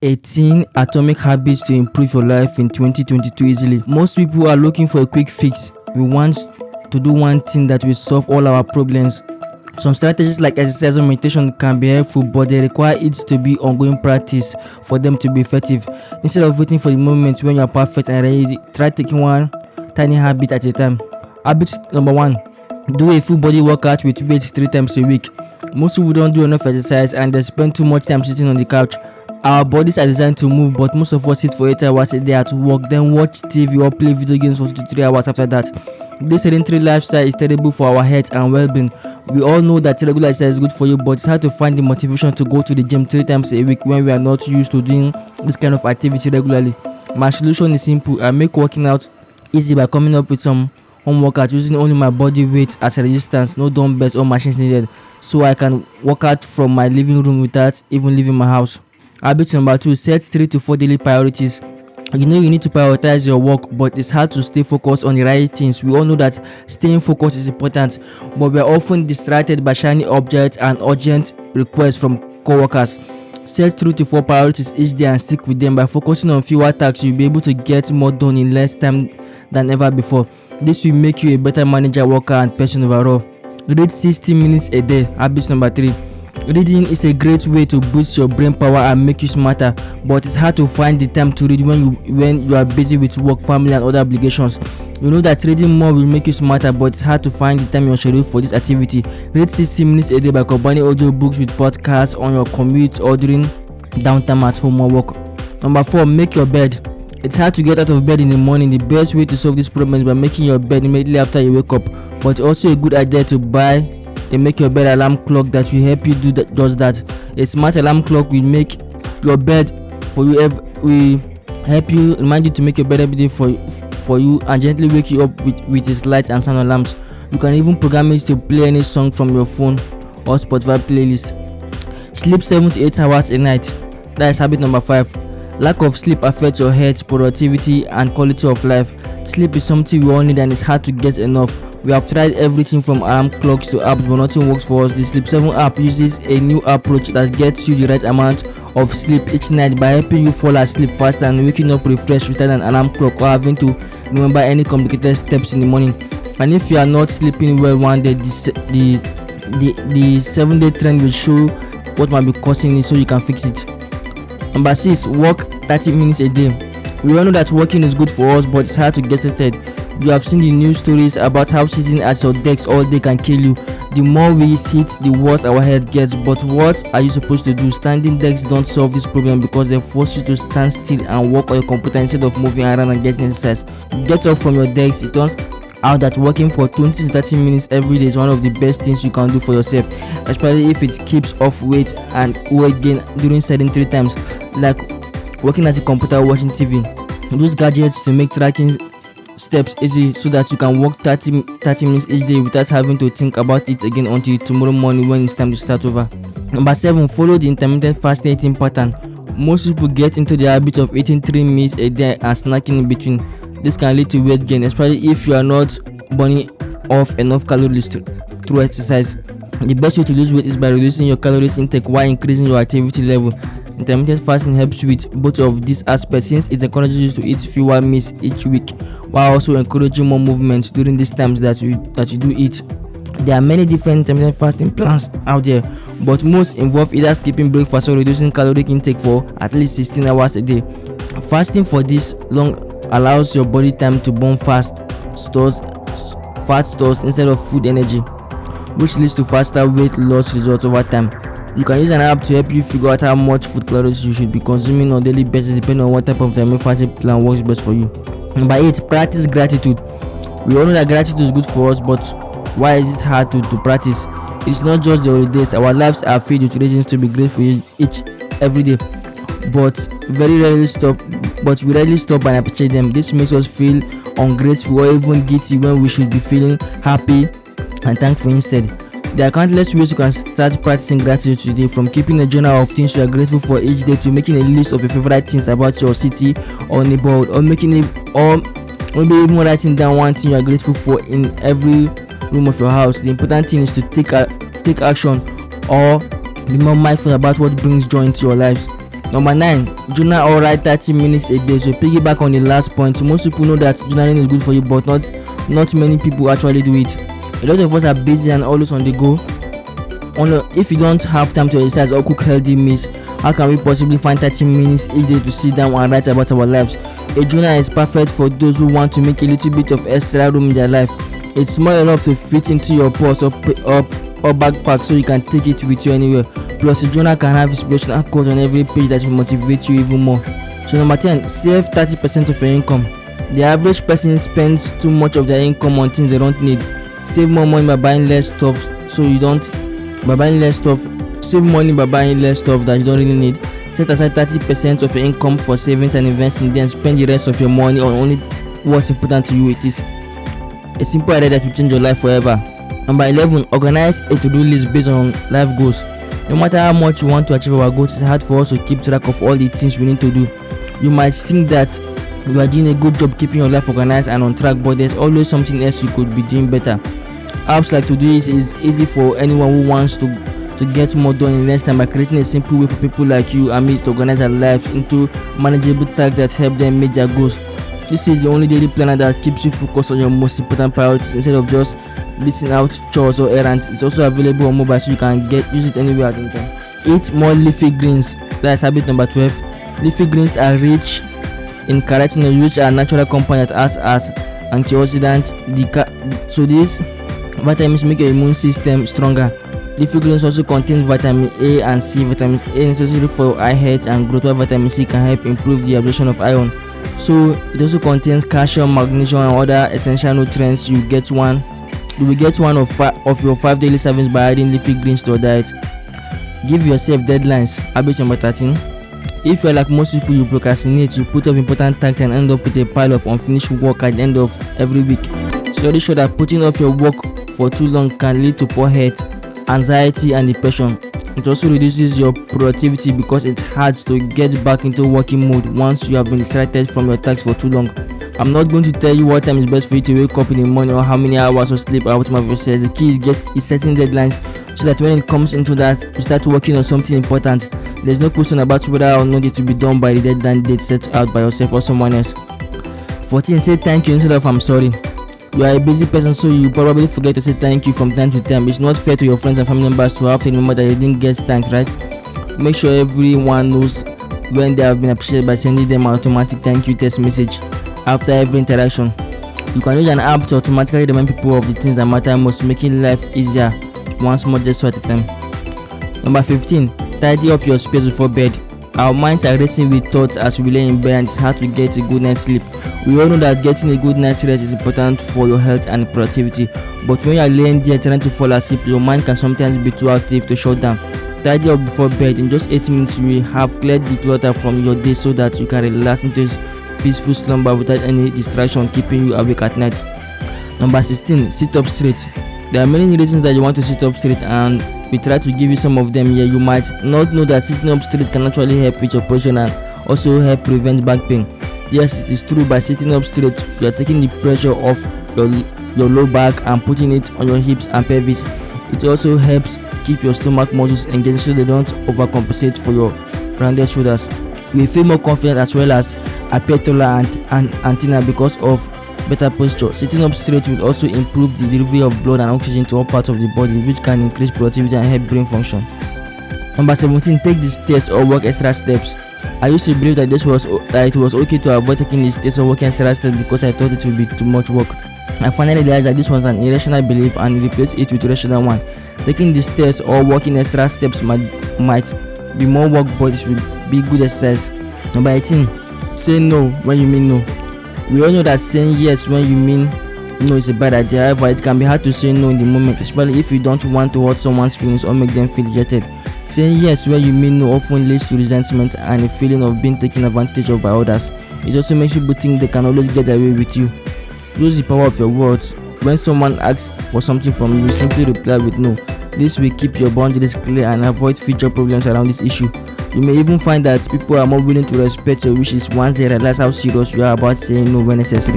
18 atomic habits to improve your life in 2022 easily. Most people are looking for a quick fix. We want to do one thing that will solve all our problems. Some strategies like exercise or meditation can be helpful, but they require it to be ongoing practice for them to be effective. Instead of waiting for the moment when you are perfect and ready, try taking one tiny habit at a time. Habit number 1: do a full body workout with weights 3 times a week. Most people don't do enough exercise and they spend too much time sitting on the couch. Our bodies are designed to move, but most of us sit for 8 hours a day at work, then watch TV or play video games for 2 to 3 hours after that. This sedentary lifestyle is terrible for our health and well-being. We all know that regular exercise is good for you, but it's hard to find the motivation to go to the gym 3 times a week when we are not used to doing this kind of activity regularly. My solution is simple. I make working out easy by coming up with some home workout using only my body weight as a resistance, no dumbbells or machines needed, so I can work out from my living room without even leaving my house. Habit number 2: set 3 to 4 daily priorities. You know you need to prioritize your work, but it's hard to stay focused on the right things. We all know that staying focused is important, but we are often distracted by shiny objects and urgent requests from co-workers. Set 3 to 4 priorities each day and stick with them. By focusing on fewer tasks, you'll be able to get more done in less time than ever before. This will make you a better manager, worker, and person overall. Read 60 minutes a day. Habit number 3: reading is a great way to boost your brain power and make you smarter, but it's hard to find the time to read when you are busy with work, family, and other obligations. You know that reading more will make you smarter, but it's hard to find the time in your schedule for this activity. Read 60 minutes a day by combining audio books with podcasts on your commute or during downtime at home or work. Number 4: make your bed. It's hard to get out of bed in the morning. The best way to solve this problem is by making your bed immediately after you wake up, but also a good idea to buy a make your bed alarm clock that will help you do just that. A smart alarm clock will make your bed for you, will help you remind you to make your bed every day for you and gently wake you up with its lights and sound alarms. You can even program it to play any song from your phone or Spotify playlist. Sleep 7 to 8 hours a night. That is habit number 5. Lack of sleep affects your health, productivity, and quality of life. Sleep is something we all need and it's hard to get enough. We have tried everything from alarm clocks to apps, but nothing works for us. The Sleep 7 app uses a new approach that gets you the right amount of sleep each night by helping you fall asleep faster and waking up refreshed without an alarm clock or having to remember any complicated steps in the morning. And if you are not sleeping well one day, the 7-day trend will show what might be causing it so you can fix it. Number 6: work 30 minutes a day. We all know that working is good for us, but it's hard to get started. You have seen the news stories about how sitting at your desk all day can kill you. The more we sit, the worse our head gets. But what are you supposed to do? Standing desks don't solve this problem because they force you to stand still and work on your computer instead of moving around and getting exercise. Get up from your desk. It turns out that working for 20 to 30 minutes every day is one of the best things you can do for yourself, especially if it keeps off weight and weight gain during sedentary times, like working at a computer, watching TV. Use gadgets to make tracking steps easy so that you can walk 30 minutes each day without having to think about it again until tomorrow morning when it's time to start over. Number 7: follow the intermittent fasting eating pattern. Most people get into the habit of eating 3 meals a day and snacking in between. This can lead to weight gain, especially if you are not burning off enough calories through exercise. The best way to lose weight is by reducing your calories intake while increasing your activity level. Intermittent fasting helps with both of these aspects since it encourages you to eat fewer meals each week while also encouraging more movement during these times that you do eat. There are many different intermittent fasting plans out there, but most involve either skipping breakfast or reducing caloric intake for at least 16 hours a day. Fasting for this long allows your body time to burn fat stores instead of food energy, which leads to faster weight loss results over time. You can use an app to help you figure out how much food calories you should be consuming on a daily basis depending on what type of intermittent fasting plan works best for you. Number 8: practice gratitude. We all know that gratitude is good for us, but why is it hard to practice? It's not just the holidays. Our lives are filled with reasons to be grateful every day, but we rarely stop and appreciate them. This makes us feel ungrateful or even guilty when we should be feeling happy and thankful instead. There are countless ways you can start practicing gratitude today, from keeping a journal of things you are grateful for each day to making a list of your favorite things about your city or neighborhood, or maybe even writing down one thing you are grateful for in every room of your house. The important thing is to take action or be more mindful about what brings joy into your lives. Number 9, journal or write 30 minutes a day. So piggyback on the last point, most people know that journaling is good for you, but not many people actually do it. A lot of us are busy and always on the go. If you don't have time to exercise or cook healthy meals, how can we possibly find 30 minutes each day to sit down and write about our lives? A journal is perfect for those who want to make a little bit of extra room in their life. It's small enough to fit into your purse or backpack, so you can take it with you anywhere. Plus, a journal can have inspirational quotes on every page that will motivate you even more. So number 10, save 30% of your income. The average person spends too much of their income on things they don't need. Save more money by buying less stuff Save money by buying less stuff that you don't really need. Set aside 30% of your income for savings and investing, then spend the rest of your money on only what's important to you. It is a simple idea that will change your life forever. Number 11, organize a to-do list based on life goals. No matter how much we want to achieve our goals, it's hard for us to keep track of all the things we need to do. You might think that you are doing a good job keeping your life organized and on track, but there's always something else you could be doing better. Apps like Todoist is easy for anyone who wants to get more done in less time by creating a simple way for people like you and me to organize their lives into manageable tasks that help them meet their goals. This is the only daily planner that keeps you focused on your most important priorities instead of just listing out chores or errands. It's also available on mobile, so you can use it anywhere at any time. Eat more leafy greens. That's habit number 12. Leafy greens are rich in carotenoids, which are natural compounds that act as antioxidants. So these vitamins make your immune system stronger. Leafy greens also contain vitamin A and C. Vitamin A is necessary for eye health and growth, while vitamin C can help improve the absorption of iron. So it also contains calcium, magnesium, and other essential nutrients. You will get one of your 5 daily servings by adding leafy greens to your diet. Give yourself deadlines. Habit number 13. If you're like most people, you procrastinate, you put off important tasks and end up with a pile of unfinished work at the end of every week. Studies show that putting off your work for too long can lead to poor health, anxiety, and depression. It also reduces your productivity because it's hard to get back into working mode once you have been distracted from your tasks for too long. I'm not going to tell you what time is best for you to wake up in the morning or how many hours of sleep or whatever it says. The key is setting deadlines so that when it comes into that, you start working on something important. There's no question about whether or not it will be done by the deadline date set out by yourself or someone else. 14. Say thank you instead of I'm sorry. You are a busy person, so you probably forget to say thank you from time to time. It's not fair to your friends and family members to have to remember that they didn't get thanked, right? Make sure everyone knows when they have been appreciated by sending them an automatic thank you text message after every interaction. You can use an app to automatically remind people of the things that matter most, making life easier, one small gesture at a time. Number 15. Tidy up your space before bed. Our minds are racing with thoughts as we lay in bed, and it's hard to get a good night's sleep. We all know that getting a good night's rest is important for your health and productivity, but when you are laying there trying to fall asleep, your mind can sometimes be too active to shut down. Tidy up before bed. In just 8 minutes, you will have cleared the clutter from your day so that you can relax into a peaceful slumber without any distraction keeping you awake at night. Number 16. Sit up straight. There are many reasons that you want to sit up straight, and we try to give you some of them here. You might not know that sitting up straight can actually help with your posture and also help prevent back pain. Yes, it is true. By sitting up straight, you are taking the pressure off your low back and putting it on your hips and pelvis. It also helps keep your stomach muscles engaged so they don't overcompensate for your rounded shoulders. You will feel more confident as well as appear taller and antenna because of better posture. Sitting up straight will also improve the delivery of blood and oxygen to all parts of the body, which can increase productivity and help brain function. Number 17. Take the stairs or walk extra steps. I used to believe that it was okay to avoid taking the stairs or walking extra steps because I thought it would be too much work. I finally realized that this was an irrational belief and replaced it with a rational one. Taking the stairs or walking extra steps might be more work, but it will be good exercise. Number 18. Say no when you mean no. We all know that saying yes when you mean no is a bad idea. However, it can be hard to say no in the moment, especially if you don't want to hurt someone's feelings or make them feel rejected. Saying yes when you mean no often leads to resentment and a feeling of being taken advantage of by others. It also makes people think they can always get away with you. Use the power of your words. When someone asks for something from you, simply reply with no. This will keep your boundaries clear and avoid future problems around this issue. You may even find that people are more willing to respect your wishes once they realize how serious you are about saying no when necessary.